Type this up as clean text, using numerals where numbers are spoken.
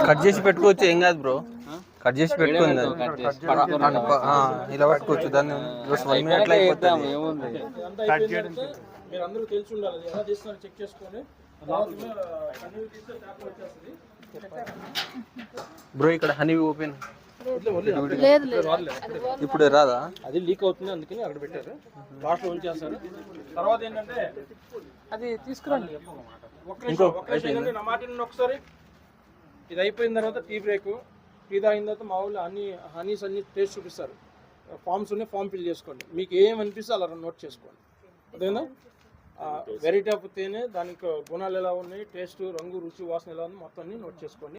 Cut చేసి పెట్టుకోవచ్చు, ఏం కాదు బ్రో. కట్ చేసి పెట్టుకుంది ఇలా పట్టుకోవచ్చు దాన్ని. 1 minute అయిపోతాం. బ్రో ఇక్కడ హనీ ఓపెన్ ఇప్పుడు రాదా? అది లీక్ అవుతుంది, అందుకని అక్కడ పెట్టారు. లాస్ట్ లో ఉంచేస్తారు. తర్వాత ఏంటంటే అది తీసుకురండి. నా మాట ఒకసారి ఇది అయిపోయిన తర్వాత టీ బ్రేక్. టీ తాగిన తర్వాత మా ఊళ్ళో హనీస్ అన్ని టేస్ట్ చూపిస్తారు. ఫామ్స్ ఉన్నాయి, ఫామ్ ఫిల్ చేసుకోండి. మీకు ఏమనిపిస్తే అలా నోట్ చేసుకోండి. అదేనా వెరైటీ ఆఫ్ తేనె, దానికి గుణాలు ఎలా ఉన్నాయి, టేస్ట్, రంగు, రుచి, వాసన ఎలా ఉంది, మొత్తం అన్ని నోట్ చేసుకోండి.